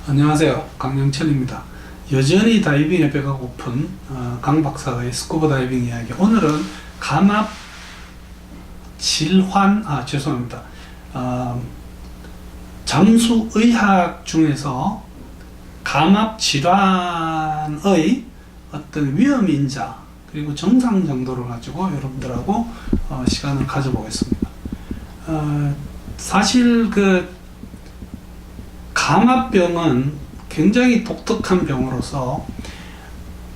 안녕하세요, 강영철입니다. 여전히 다이빙에 배가 고픈 강 박사의 스쿠버 다이빙 이야기. 오늘은 감압 질환, 죄송합니다. 잠수의학 중에서 감압 질환의 어떤 위험인자 그리고 정상 정도를 가지고 여러분들하고 시간을 가져보겠습니다. 사실 감압병은 굉장히 독특한 병으로서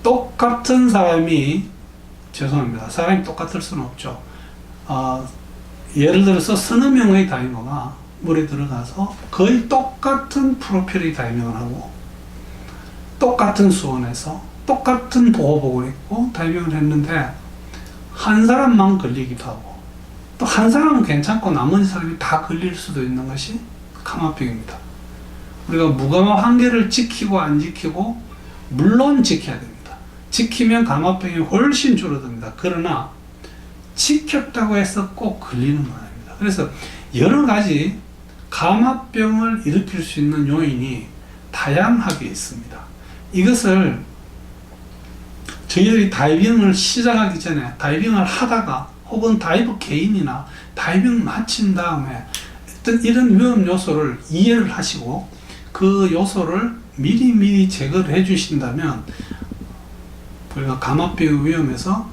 똑같은 사람이 똑같을 수는 없죠. 예를 들어서 서너 명의 다이버가 물에 들어가서 거의 똑같은 프로필의 다이빙을 하고 똑같은 수온에서 똑같은 보호복을 입고 다이빙을 했는데 한 사람만 걸리기도 하고 또 한 사람은 괜찮고 나머지 사람이 다 걸릴 수도 있는 것이 감압병입니다. 우리가 무감압 한계를 지키고 안 지키고 물론 지켜야 됩니다. 지키면 감압병이 훨씬 줄어듭니다. 그러나 지켰다고 해서 꼭 걸리는 건 아닙니다. 그래서 여러 가지 감압병을 일으킬 수 있는 요인이 다양하게 있습니다. 이것을 저희들이 다이빙을 시작하기 전에 다이빙을 하다가 혹은 다이버 개인이나 다이빙 마친 다음에 어떤 이런 위험 요소를 이해를 하시고 그 요소를 미리 제거를 해 주신다면 우리가 감압병의 위험에서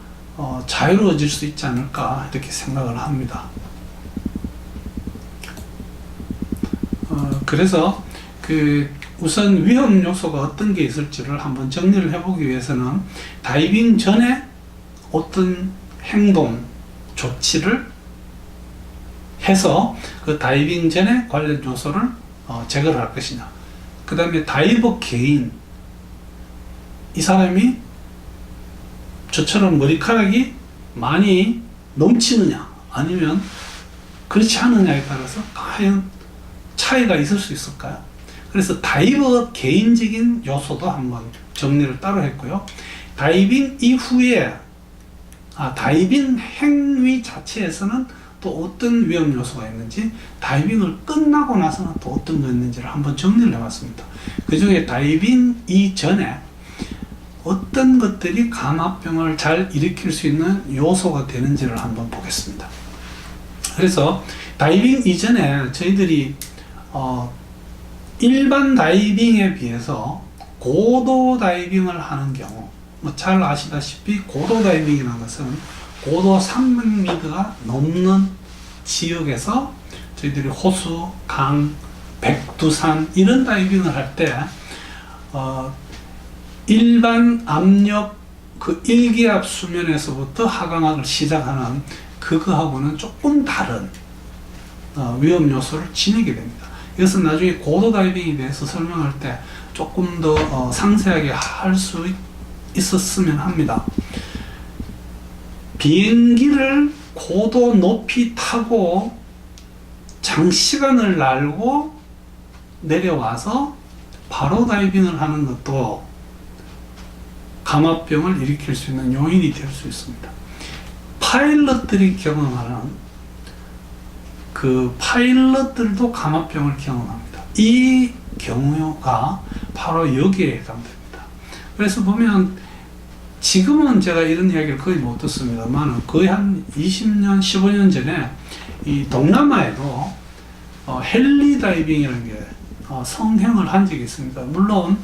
자유로워질 수 있지 않을까 이렇게 생각을 합니다. 그래서 우선 위험 요소가 어떤 게 있을지를 한번 정리를 해보기 위해서는 다이빙 전에 어떤 행동, 조치를 해서 그 다이빙 전에 관련 요소를 제거를 할 것이냐, 그 다음에 다이버 개인, 이 사람이 저처럼 머리카락이 많이 넘치느냐 아니면 그렇지 않느냐에 따라서 과연 차이가 있을 수 있을까요? 그래서 다이버 개인적인 요소도 한번 정리를 따로 했고요. 다이빙 이후에 다이빙 행위 자체에서는 또 어떤 위험 요소가 있는지, 다이빙을 끝나고 나서는 또 어떤 거 있는지를 한번 정리를 해봤습니다. 그 중에 다이빙 이전에 어떤 것들이 감압병을 잘 일으킬 수 있는 요소가 되는지를 한번 보겠습니다. 그래서 다이빙 이전에 저희들이 일반 다이빙에 비해서 고도 다이빙을 하는 경우, 잘 아시다시피 고도 다이빙이라는 것은 고도 300m가 넘는 지역에서 저희들이 호수, 강, 백두산 이런 다이빙을 할 때 일반 압력 일기압 수면에서부터 하강학을 시작하는 그거하고는 조금 다른 위험 요소를 지니게 됩니다. 이것은 나중에 고도 다이빙에 대해서 설명할 때 조금 더 상세하게 할 수 있었으면 합니다. 비행기를 고도 높이 타고 장시간을 날고 내려와서 바로 다이빙을 하는 것도 감압병을 일으킬 수 있는 요인이 될 수 있습니다. 파일럿들이 경험하는 파일럿들도 감압병을 경험합니다. 이 경우가 바로 여기에 해당됩니다. 그래서 보면 지금은 제가 이런 이야기를 거의 못 듣습니다만 거의 한 20년, 15년 전에 이 동남아에도 헬리 다이빙이라는 게 성행을 한 적이 있습니다. 물론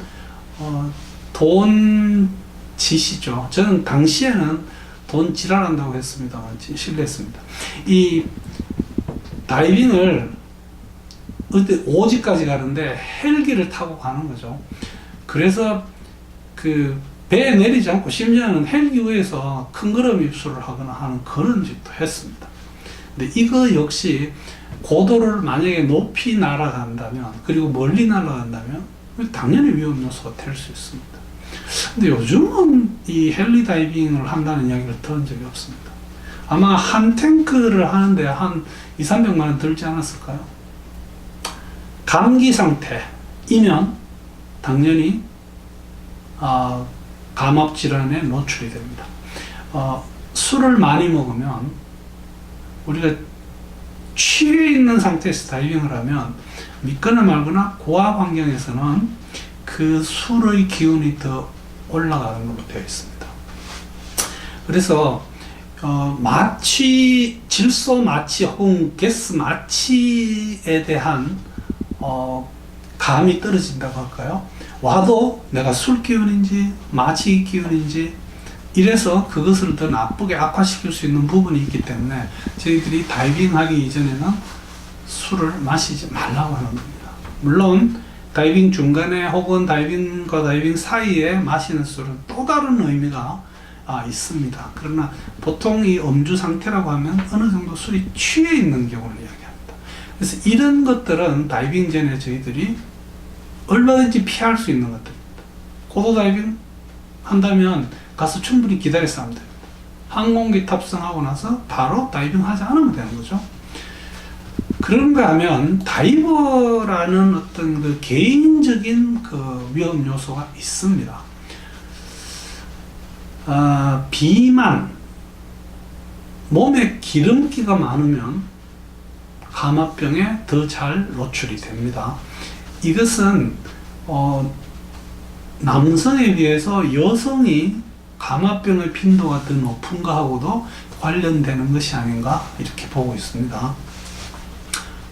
돈 짓이죠. 저는 당시에는 돈 지랄한다고 했습니다만 실례했습니다. 이 다이빙을 어디 오지까지 가는데 헬기를 타고 가는 거죠. 그래서 배에 내리지 않고 심지어는 헬기 위에서 큰 걸음 입수를 하거나 하는 그런 짓도 했습니다. 근데 이거 역시 고도를 만약에 높이 날아간다면, 그리고 멀리 날아간다면 당연히 위험 요소가 될 수 있습니다. 근데 요즘은 이 헬리 다이빙을 한다는 이야기를 들은 적이 없습니다. 아마 한 탱크를 하는데 한 200~300만 원 들지 않았을까요? 감기 상태이면 당연히 감압 질환에 노출이 됩니다. 술을 많이 먹으면, 우리가 취해 있는 상태에서 다이빙을 하면 믿거나 말거나 고압 환경에서는 그 술의 기운이 더 올라가는 걸로 되어 있습니다. 그래서 마취, 질소 마취 혹은 가스 마취에 대한 감이 떨어진다고 할까요? 와도 내가 술 기운인지 마취 기운인지 이래서 그것을 더 나쁘게 악화시킬 수 있는 부분이 있기 때문에 저희들이 다이빙 하기 이전에는 술을 마시지 말라고 하는 겁니다. 물론 다이빙 중간에 혹은 다이빙과 다이빙 사이에 마시는 술은 또 다른 의미가 있습니다. 그러나 보통 이 음주 상태라고 하면 어느 정도 술이 취해 있는 경우를 이야기합니다. 그래서 이런 것들은 다이빙 전에 저희들이 얼마든지 피할 수 있는 것들입니다. 고도 다이빙 한다면 가서 충분히 기다려서 하면 됩니다. 항공기 탑승하고 나서 바로 다이빙 하지 않으면 되는 거죠. 그런가 하면 다이버라는 어떤 그 개인적인 그 위험 요소가 있습니다. 비만, 몸에 기름기가 많으면 감압병에 더 잘 노출이 됩니다. 이것은 남성에 비해서 여성이 감압병의 빈도가 더 높은가 하고도 관련되는 것이 아닌가 이렇게 보고 있습니다.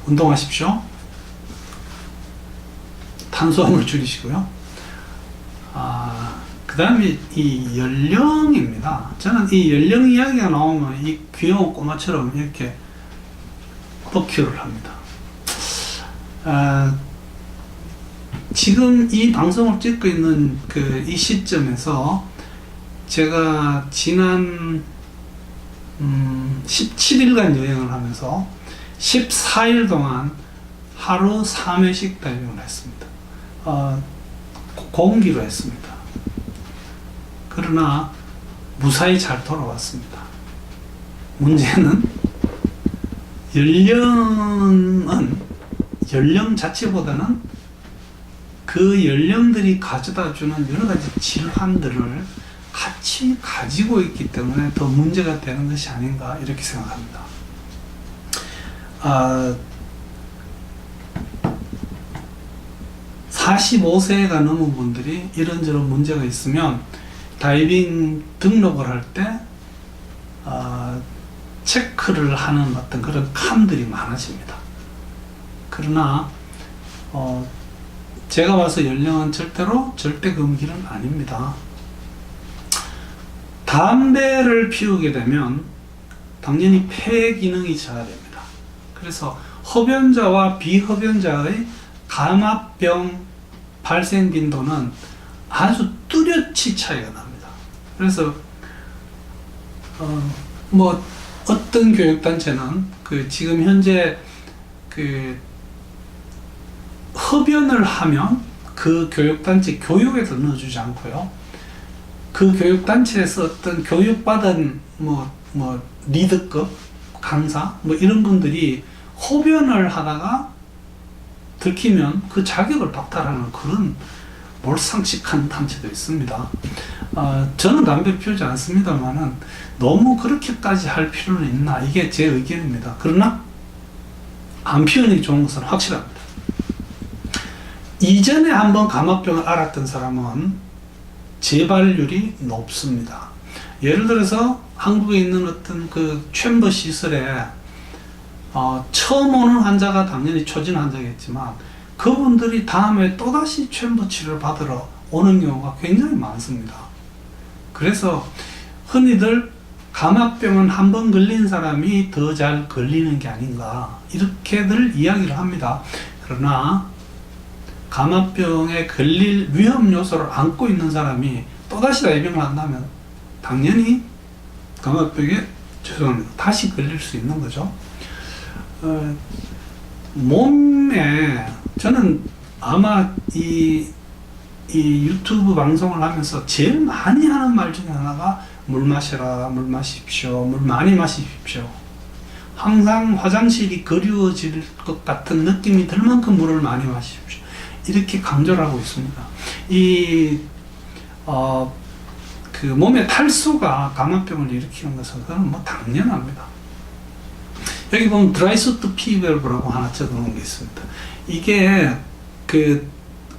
운동하십시오. 탄수화물 줄이시고요. 그 다음에 이 연령입니다. 저는 이 연령 이야기가 나오면 이 귀여운 꼬마처럼 이렇게 버큐를 합니다. 지금 이 방송을 찍고 있는 이 시점에서 제가 지난 17일간 여행을 하면서 14일 동안 하루 3회씩 다이빙을 했습니다. 공기로 했습니다. 그러나 무사히 잘 돌아왔습니다. 문제는 연령 자체보다는 그 연령들이 가져다 주는 여러 가지 질환들을 같이 가지고 있기 때문에 더 문제가 되는 것이 아닌가 이렇게 생각합니다. 45세가 넘은 분들이 이런저런 문제가 있으면 다이빙 등록을 할 때 체크를 하는 어떤 그런 칸들이 많아집니다. 그러나 제가 봐서 연령은 절대 금기는 아닙니다. 담배를 피우게 되면 당연히 폐 기능이 저하됩니다. 그래서 흡연자와 비흡연자의 감압병 발생 빈도는 아주 뚜렷이 차이가 납니다. 그래서 어떤 교육단체는 지금 현재 흡연을 하면 그 교육단체 교육에서 넣어주지 않고요. 그 교육단체에서 어떤 교육받은 리더급 강사 이런 분들이 흡연을 하다가 들키면 그 자격을 박탈하는 그런 몰상식한 단체도 있습니다. 저는 담배를 피우지 않습니다만은 너무 그렇게까지 할 필요는 있나 이게 제 의견입니다. 그러나 안 피우는 게 좋은 것은 확실합니다. 이전에 한번 감압병을 앓았던 사람은 재발률이 높습니다. 예를 들어서 한국에 있는 어떤 챔버 시설에 처음 오는 환자가 당연히 초진 환자겠지만 그분들이 다음에 또다시 챔버 치료를 받으러 오는 경우가 굉장히 많습니다. 그래서 흔히들 감압병은 한 번 걸린 사람이 더 잘 걸리는 게 아닌가 이렇게들 이야기를 합니다. 그러나 감압병에 걸릴 위험 요소를 안고 있는 사람이 또다시 다이빙을 한다면 당연히 감압병에 다시 걸릴 수 있는 거죠. 몸에 저는 아마 이 유튜브 방송을 하면서 제일 많이 하는 말 중에 하나가 물 마셔라, 물 마십시오, 물 많이 마십시오. 항상 화장실이 그리워질 것 같은 느낌이 들 만큼 물을 많이 마십시오. 이렇게 강조를 하고 있습니다. 몸의 탈수가 감압병을 일으키는 것은 그건 당연합니다. 여기 보면 드라이수트 P밸브라고 하나 적어놓은 게 있습니다. 이게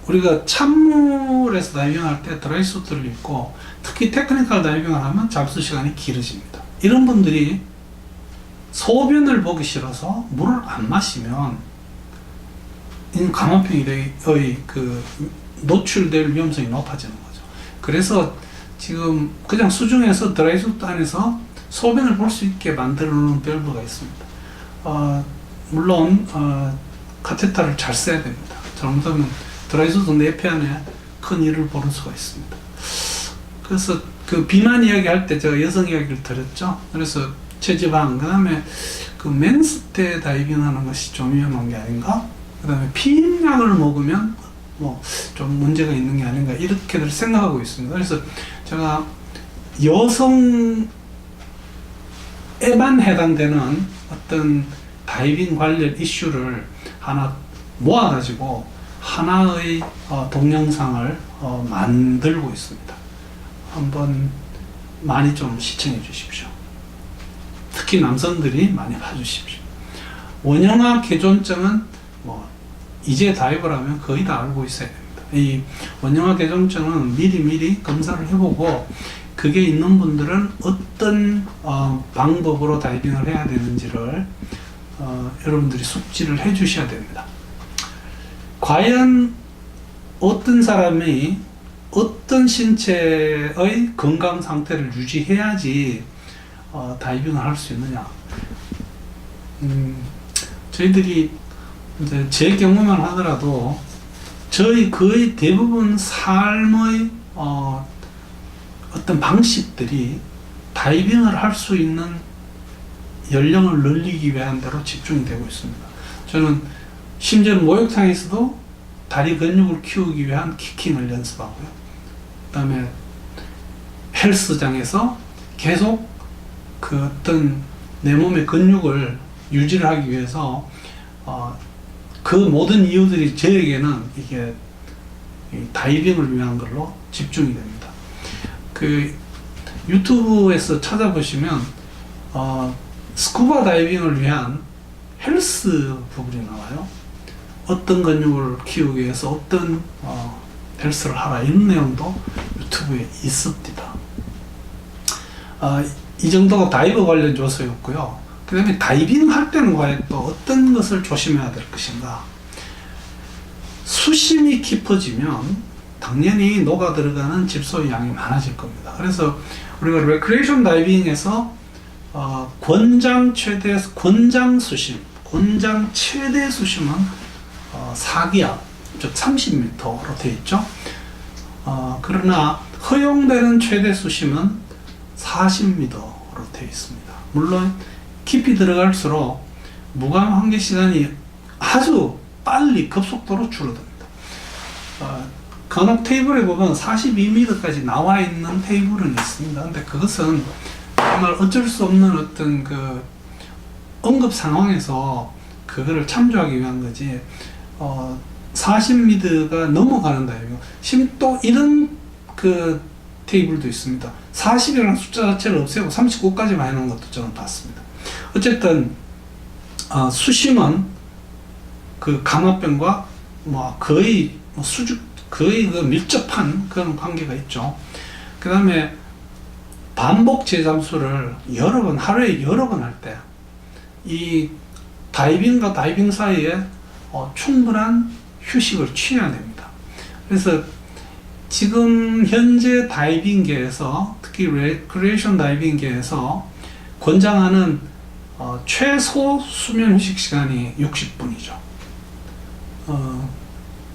우리가 찬물에서 다이빙할 때 드라이수트를 입고 특히 테크니컬 다이빙을 하면 잠수 시간이 길어집니다. 이런 분들이 소변을 보기 싫어서 물을 안 마시면 감염병의 노출될 위험성이 높아지는 거죠. 그래서 지금 그냥 수중에서 드라이수트 안에서 소변을 볼 수 있게 만들어 놓은 밸브가 있습니다. 물론 카테터를 잘 써야 됩니다. 잘못하면 드라이수트 내폐 안에 큰 일을 보는 수가 있습니다. 그래서 그 비만 이야기 할 때 제가 여성 이야기를 드렸죠. 그래서 체지방, 그 다음에 그 맨스 때 다이빙 하는 것이 좀 위험한 게 아닌가? 그 다음에 피임약을 먹으면 뭐 좀 문제가 있는 게 아닌가? 이렇게들 생각하고 있습니다. 그래서 제가 여성에만 해당되는 어떤 다이빙 관련 이슈를 하나 모아가지고 하나의 동영상을 만들고 있습니다. 한번 많이 좀 시청해 주십시오. 특히 남성들이 많이 봐주십시오. 원형화 개존증은 뭐 이제 다이버라면 거의 다 알고 있어야 됩니다. 이 원형화 개존증은 미리 검사를 해보고 그게 있는 분들은 어떤 방법으로 다이빙을 해야 되는지를 여러분들이 숙지를 해 주셔야 됩니다. 과연 어떤 사람이 어떤 신체의 건강 상태를 유지해야지 다이빙을 할 수 있느냐. 저희들이 이제 제 경우만 하더라도 저희 거의 대부분 삶의 어떤 방식들이 다이빙을 할 수 있는 연령을 늘리기 위한 대로 집중이 되고 있습니다. 저는 심지어 목욕탕에서도 다리 근육을 키우기 위한 키킹을 연습하고요. 그 다음에 헬스장에서 계속 그 어떤 내 몸의 근육을 유지를 하기 위해서 그 모든 이유들이 저에게는 이게 다이빙을 위한 걸로 집중이 됩니다. 그 유튜브에서 찾아보시면 스쿠버 다이빙을 위한 헬스 부분이 나와요. 어떤 근육을 키우기 위해서 어떤 헬스를 하라, 이런 내용도 유튜브에 있습니다. 이 정도가 다이버 관련 조서였고요. 그 다음에 다이빙 할 때는 과연 또 어떤 것을 조심해야 될 것인가. 수심이 깊어지면 당연히 녹아 들어가는 질소의 양이 많아질 겁니다. 그래서 우리가 레크레이션 다이빙에서 권장 최대 수심은 4기압, 즉 30m로 되어 있죠. 그러나 허용되는 최대 수심은 40m로 되어 있습니다. 물론 깊이 들어갈수록 무감 환기 시간이 아주 빨리 급속도로 줄어듭니다. 간혹 테이블에 보면 42m까지 나와 있는 테이블은 있습니다. 근데 그것은 정말 어쩔 수 없는 어떤 그 응급 상황에서 그거를 참조하기 위한 거지, 40m가 넘어가는 다이빙, 또 이런 그 테이블도 있습니다. 40이라는 숫자 자체를 없애고 39까지만 해놓은 것도 저는 봤습니다. 어쨌든 수심은 그 감압병과 거의 그 밀접한 그런 관계가 있죠. 그 다음에 반복 재잠수를 하루에 여러 번 할 때 이 다이빙과 다이빙 사이에 충분한 휴식을 취해야 됩니다. 그래서 지금 현재 다이빙계에서, 특히 레크레이션 다이빙계에서 권장하는 최소 수면 휴식 시간이 60분이죠.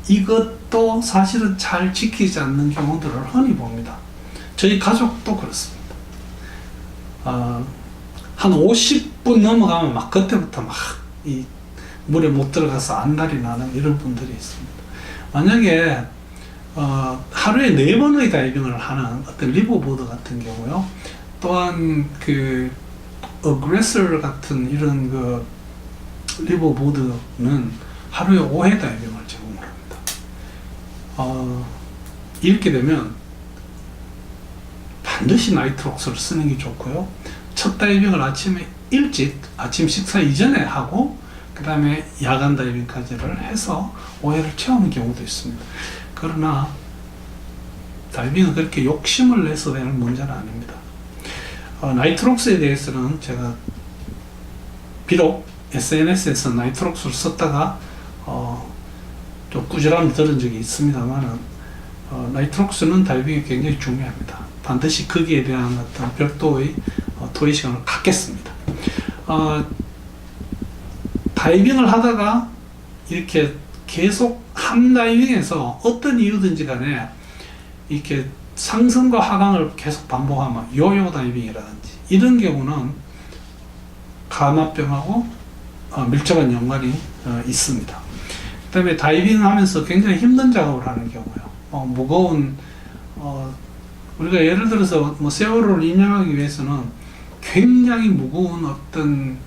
이것도 사실은 잘 지키지 않는 경우들을 흔히 봅니다. 저희 가족도 그렇습니다. 한 50분 넘어가면 그때부터 이 물에 못 들어가서 안달이 나는 이런 분들이 있습니다. 만약에 하루에 4번의 다이빙을 하는 어떤 리버보드 같은 경우요, 또한 그 어그레서 같은 이런 그 리버보드는 하루에 5회 다이빙을 제공을 합니다. 이렇게 되면 반드시 나이트록스를 쓰는 게 좋고요. 첫 다이빙을 아침에 일찍 아침 식사 이전에 하고 그 다음에 야간 다이빙까지를 해서 오해를 채우는 경우도 있습니다. 그러나 다이빙은 그렇게 욕심을 내서 되는 문제는 아닙니다. 나이트록스에 대해서는 제가 비록 SNS에서 나이트록스를 썼다가 좀 꾸지람을 들은 적이 있습니다만 나이트록스는 다이빙이 굉장히 중요합니다. 반드시 거기에 대한 어떤 별도의 토의 시간을 갖겠습니다. 다이빙을 하다가 이렇게 계속 함다이빙에서 어떤 이유든지 간에 이렇게 상승과 하강을 계속 반복하면 요요 다이빙이라든지 이런 경우는 감압병하고 밀접한 연관이 있습니다. 그 다음에 다이빙 하면서 굉장히 힘든 작업을 하는 경우요. 무거운 우리가 예를 들어서 뭐 세월호를 인양하기 위해서는 굉장히 무거운 어떤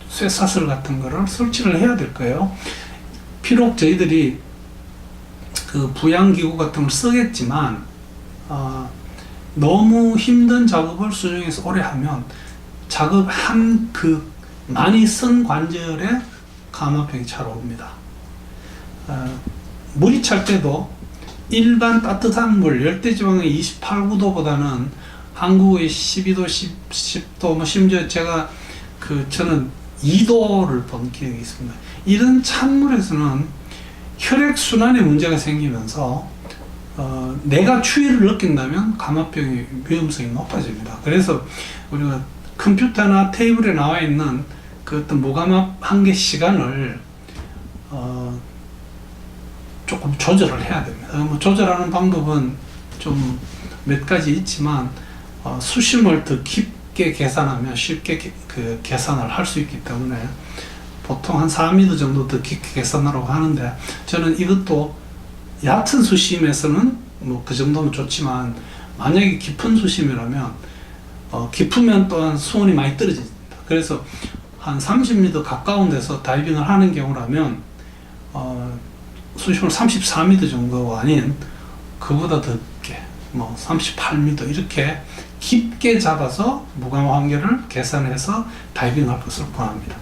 쇠사슬 같은 거를 설치를 해야 될 거예요. 비록 저희들이 그 부양기구 같은 걸 쓰겠지만 너무 힘든 작업을 수중에서 오래 하면 작업한 그 많이 쓴 관절에 감압병이 잘 옵니다. 물이 찰 때도 일반 따뜻한 물, 열대지방의 28, 9도보다는 한국의 12도, 10도, 뭐 심지어 제가 저는 2도를 본 기억이 있습니다. 이런 찬물에서는 혈액순환에 문제가 생기면서 내가 추위를 느낀다면 감압병의 위험성이 높아집니다. 그래서 우리가 컴퓨터나 테이블에 나와 있는 그 어떤 무감압 한계 시간을 조금 조절을 해야 됩니다. 뭐 조절하는 방법은 좀 몇 가지 있지만 수심을 더 깊게 계산하면 쉽게 그 계산을 할 수 있기 때문에 보통 한 4m 정도 더 깊게 계산하라고 하는데 저는 이것도 얕은 수심에서는 뭐 그 정도면 좋지만 만약에 깊은 수심이라면 깊으면 또한 수온이 많이 떨어집니다. 그래서 한 30m 가까운 데서 다이빙을 하는 경우라면 수심을 34m 정도가 아닌 그보다 더 깊게 뭐 38m 이렇게 깊게 잡아서 무감압 한계를 계산해서 다이빙할 것을 권합니다.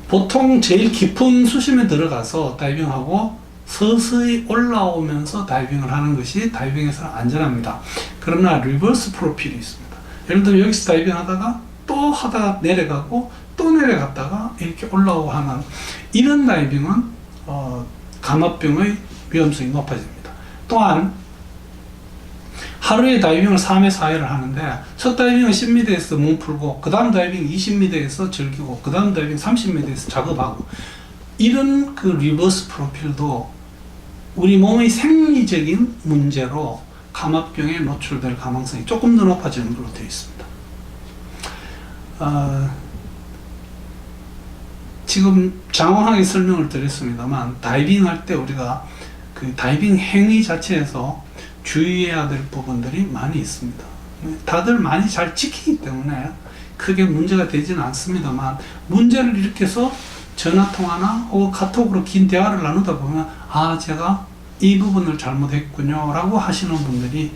보통 제일 깊은 수심에 들어가서 다이빙하고 서서히 올라오면서 다이빙을 하는 것이 다이빙에서는 안전합니다. 그러나 리버스 프로필이 있습니다. 예를 들어 여기서 다이빙 하다가 또 하다가 내려가고 또 내려갔다가 이렇게 올라오고 하는 이런 다이빙은 감압병의 위험성이 높아집니다. 또한 하루에 다이빙을 3회 4회를 하는데 첫 다이빙은 10m에서 몸 풀고 그 다음 다이빙 20m에서 즐기고 그 다음 다이빙 30m에서 작업하고 이런 그 리버스 프로필도 우리 몸의 생리적인 문제로 감압병에 노출될 가능성이 조금 더 높아지는 걸로 되어 있습니다. 지금 장황하게 설명을 드렸습니다만 다이빙 할 때 우리가 그 다이빙 행위 자체에서 주의해야 될 부분들이 많이 있습니다. 다들 많이 잘 지키기 때문에 크게 문제가 되지는 않습니다만 문제를 일으켜서 전화통화나 혹은 카톡으로 긴 대화를 나누다 보면 제가 이 부분을 잘못했군요 라고 하시는 분들이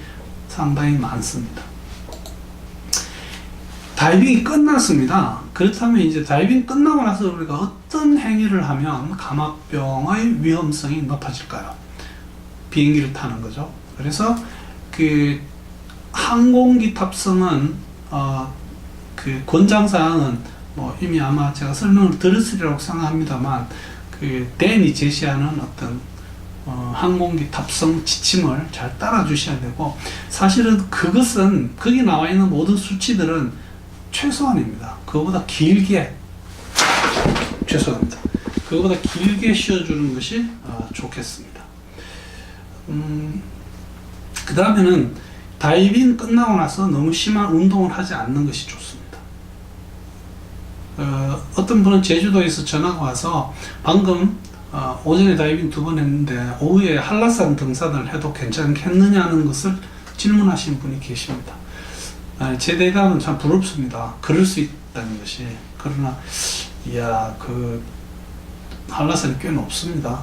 상당히 많습니다. 다이빙이 끝났습니다. 그렇다면 이제 다이빙 끝나고 나서 우리가 어떤 행위를 하면 감압병의 위험성이 높아질까요? 비행기를 타는 거죠. 그래서 그 항공기 탑승은 그 권장사항은 뭐 이미 아마 제가 설명을 드렸으리라고 생각합니다만 그 댄이 제시하는 어떤 항공기 탑승 지침을 잘 따라 주셔야 되고 사실은 그것은 거기 나와 있는 모든 수치들은 최소한입니다. 그거보다 길게 죄송합니다. 그거보다 길게 씌워주는 것이 좋겠습니다. 그 다음에는 다이빙 끝나고 나서 너무 심한 운동을 하지 않는 것이 좋습니다. 어떤 분은 제주도에서 전화가 와서 방금 오전에 다이빙 2번 했는데 오후에 한라산 등산을 해도 괜찮겠느냐는 것을 질문하신 분이 계십니다. 제 대답은 참 부럽습니다. 그럴 수 있다는 것이. 그러나 그 한라산이 꽤 높습니다.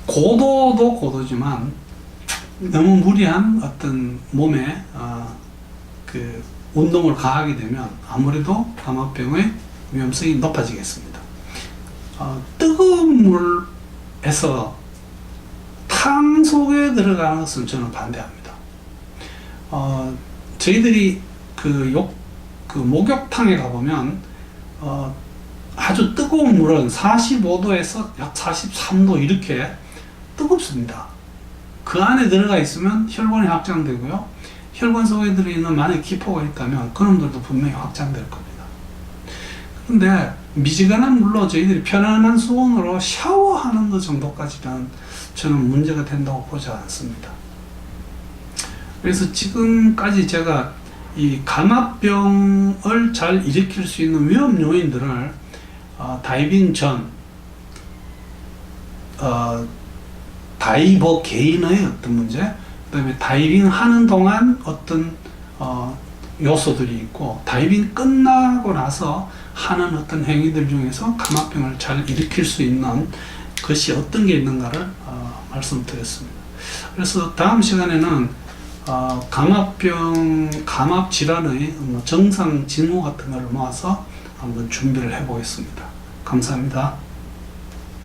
고도도 고도지만 너무 무리한 어떤 몸에 그 운동을 가하게 되면 아무래도 감압병의 위험성이 높아지겠습니다. 뜨거운 물에서 탕 속에 들어가는 것은 저는 반대합니다. 저희들이 그 목욕탕에 가보면 아주 뜨거운 물은 45도에서 약 43도 이렇게 뜨겁습니다. 그 안에 들어가 있으면 혈관이 확장되고요. 혈관 속에 들어있는 만약 기포가 있다면 그놈들도 분명히 확장될 겁니다. 그런데 미지근한 물로 저희들이 편안한 수온으로 샤워하는 것 정도까지는 저는 문제가 된다고 보지 않습니다. 그래서 지금까지 제가 이 감압병을 잘 일으킬 수 있는 위험 요인들을 다이빙 전, 다이버 개인의 어떤 문제, 그 다음에 다이빙 하는 동안 어떤 요소들이 있고, 다이빙 끝나고 나서 하는 어떤 행위들 중에서 감압병을 잘 일으킬 수 있는 것이 어떤 게 있는가를 말씀드렸습니다. 그래서 다음 시간에는 감압병, 감압질환의 정상 징후 같은 걸 모아서 한번 준비를 해 보겠습니다. 감사합니다.